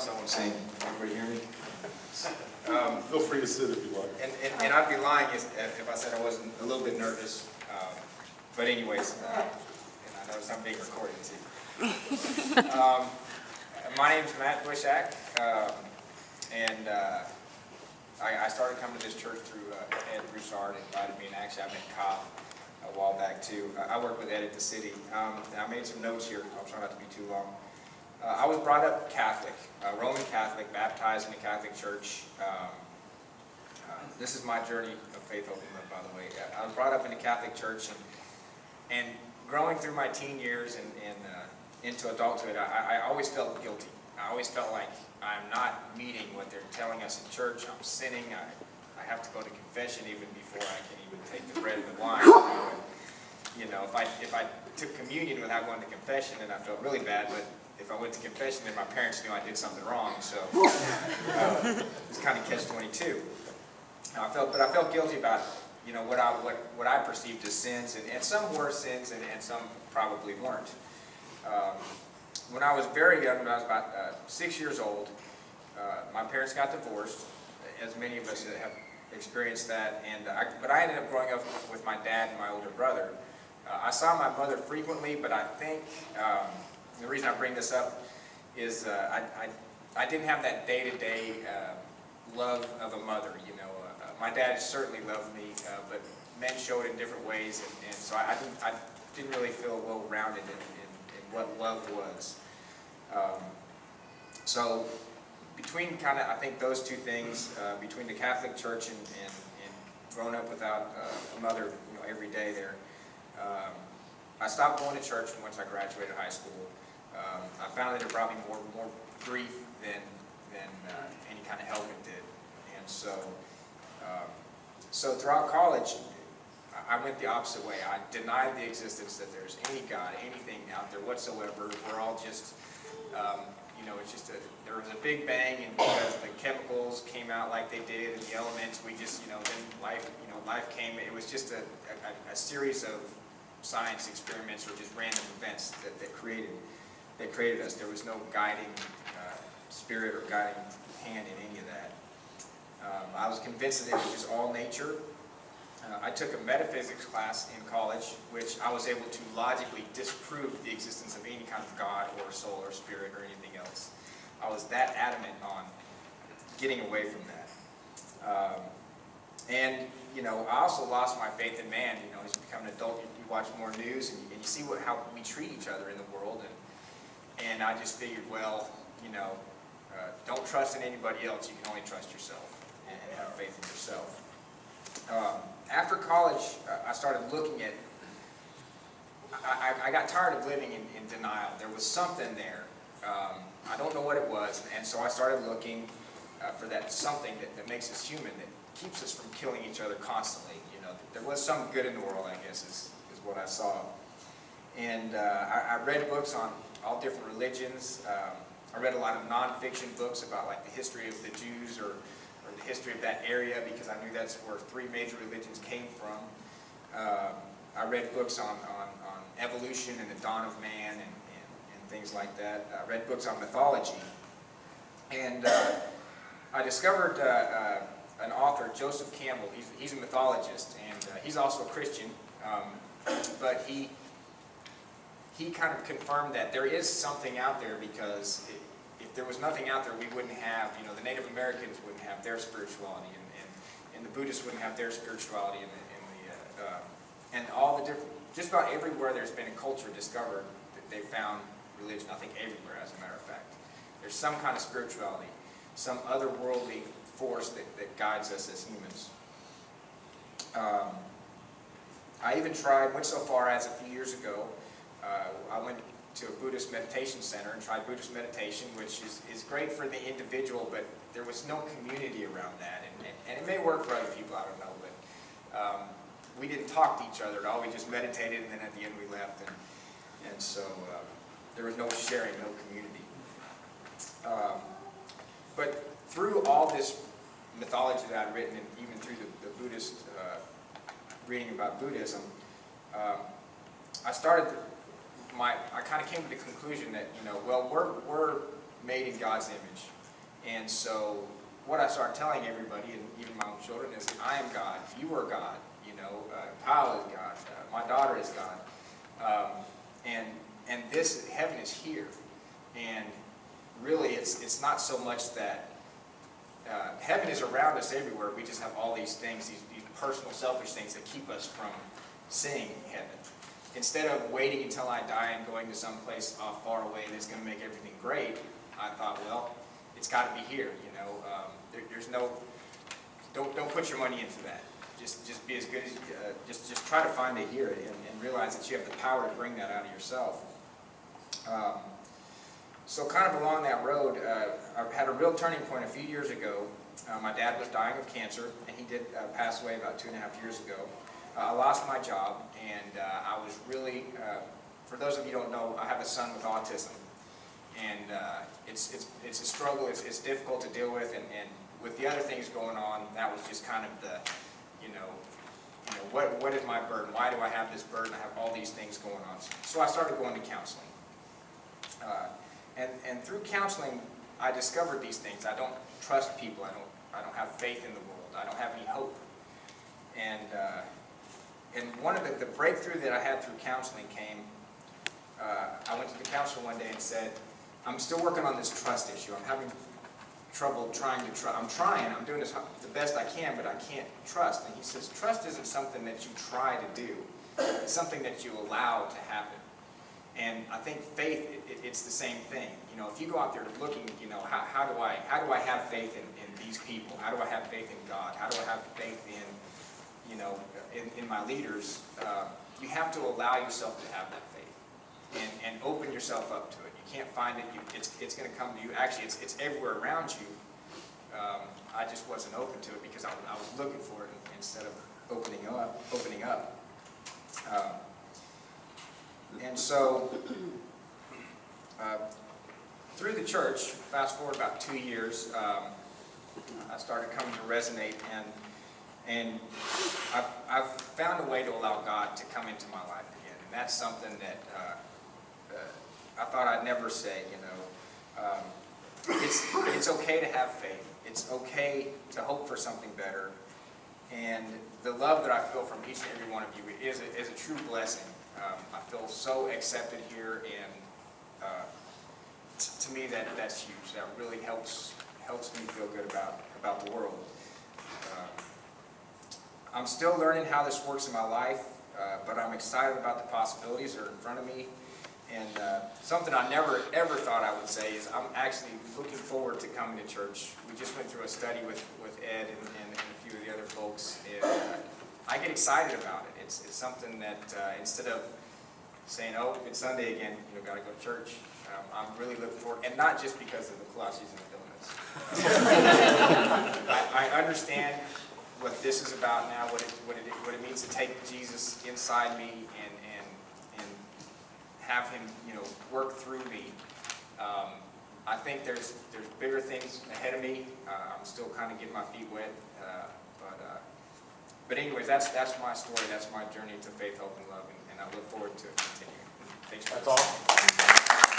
someone saying, everybody hear me? Feel free to sit if you like. And I'd be lying if I said I wasn't a little bit nervous. But anyways, and I know I'm being recorded too. My name's Matt Bushak, and I started coming to this church through Ed Broussard invited me, and actually I met Cobb a while back too. I work with Ed at the city. I made some notes here. I'll try not to be too long. I was brought up Catholic, Roman Catholic, baptized in the Catholic Church. This is my journey of faith opening up, by the way. I was brought up in the Catholic Church, and growing through my teen years and into adulthood, I always felt guilty. I always felt like I'm not meeting what they're telling us in church. I'm sinning. I have to go to confession even before I can even take the bread and the wine. You know, if I took communion without going to confession, then I felt really bad. But if I went to confession, then my parents knew I did something wrong. So it's kind of catch-22. I felt guilty about, you know, what I perceived as sins, and some were sins, and some probably weren't. When I was very young, when I was about 6 years old, my parents got divorced, as many of us have experienced that. But I ended up growing up with my dad and my older brother. I saw my mother frequently, but I think the reason I bring this up is I didn't have that day-to-day love of a mother. You know, my dad certainly loved me, but men showed it in different ways, and so I didn't really feel well-rounded in what love was. So between kind of, I think, those two things, between the Catholic Church and growing up without a mother, you know, every day there, I stopped going to church once I graduated high school. I found that it brought me more grief than any kind of help it did, and so throughout college, I went the opposite way. I denied the existence that there's any God, anything out there whatsoever. We're all just, you know, it's just there was a big bang, and because the chemicals came out like they did, and the elements, we just, you know, then life came. It was just a series of science experiments or just random events that created us. There was no guiding spirit or guiding hand in any of that. I was convinced that it was just all nature. I took a metaphysics class in college, which I was able to logically disprove the existence of any kind of God or soul or spirit or anything else. I was that adamant on getting away from that. And, you know, I also lost my faith in man. You know, as you become an adult, you watch more news, and you see how we treat each other in the world. And I just figured, well, you know, don't trust in anybody else. You can only trust yourself and have faith in yourself. After college, I started looking at, I got tired of living in denial. There was something there. I don't know what it was, and so I started looking for that something that makes us human, that keeps us from killing each other constantly. You know, there was some good in the world, I guess, is what I saw. And I read books on all different religions. I read a lot of nonfiction books about, like, the history of the Jews or the history of that area, because I knew that's where 3 major religions came from. I read books on evolution and the dawn of man and things like that. I read books on mythology. And I discovered an author, Joseph Campbell. He's a mythologist, and he's also a Christian, but he kind of confirmed that there is something out there, because if there was nothing out there, we wouldn't have, you know, the Native Americans wouldn't have their spirituality, and the Buddhists wouldn't have their spirituality, and all the different, just about everywhere there's been a culture discovered, that they found religion. I think everywhere, as a matter of fact. There's some kind of spirituality, some otherworldly force that guides us as humans. I even went so far as a few years ago, I went to a Buddhist meditation center and tried Buddhist meditation, which is great for the individual, but there was no community around that. And it may work for other people, I don't know, but we didn't talk to each other at all. We just meditated, and then at the end we left, and so there was no sharing, no community. But through all this mythology that I'd written, and even through the Buddhist reading about Buddhism, I started I kind of came to the conclusion that, you know, well, we're made in God's image. And so what I started telling everybody, and even my own children, is I am God, you are God, you know, Kyle is God, my daughter is God. And this, heaven is here. And really, it's not so much that heaven is around us everywhere. We just have all these things, these personal, selfish things that keep us from seeing heaven. Instead of waiting until I die and going to some place far away that's going to make everything great, I thought, well, it's got to be here. You know, there's no. Don't put your money into that. Just be as good as just try to find it here and realize that you have the power to bring that out of yourself. So kind of along that road, I had a real turning point a few years ago. My dad was dying of cancer, and he did pass away about 2.5 years ago. I lost my job, and I was really, for those of you who don't know, I have a son with autism. And it's a struggle, it's difficult to deal with, and with the other things going on, that was just kind of the, you know, what is my burden? Why do I have this burden? I have all these things going on. So I started going to counseling. And through counseling, I discovered these things. I don't trust people. I don't have faith in the world. I don't have any hope. And one of the breakthrough that I had through counseling came. I went to the counselor one day and said, "I'm still working on this trust issue. I'm having trouble trying to trust. I'm doing this the best I can, but I can't trust." And he says, "Trust isn't something that you try to do. It's something that you allow to happen." And I think faith, it's the same thing. You know, if you go out there looking, you know, how do I have faith in these people? How do I have faith in God? How do I have faith in, you know, in my leaders? You have to allow yourself to have that faith and open yourself up to it. You can't find it. It's going to come to you. Actually, it's everywhere around you. I just wasn't open to it because I was looking for it instead of opening up. And so, through the church, fast forward about 2 years, I started coming to Resonate, and I've found a way to allow God to come into my life again, and that's something that I thought I'd never say. You know, it's okay to have faith. It's okay to hope for something better, and the love that I feel from each and every one of you is a true blessing. I feel so accepted here, and to me that's huge. That really helps me feel good about the world. I'm still learning how this works in my life, but I'm excited about the possibilities that are in front of me. And something I never ever thought I would say is I'm actually looking forward to coming to church. We just went through a study with Ed and a few of the other folks, and I get excited about it. It's something that instead of saying, "Oh, it's Sunday again, you know, got to go to church," I'm really looking forward, and not just because of the kolaches and the donuts. I understand what this is about now, what it means to take Jesus inside me and have him, you know, work through me. I think there's bigger things ahead of me. I'm still kind of getting my feet wet, but anyways, that's my story. That's my journey to faith, hope, and love, and I look forward to continuing. Thanks for That's all.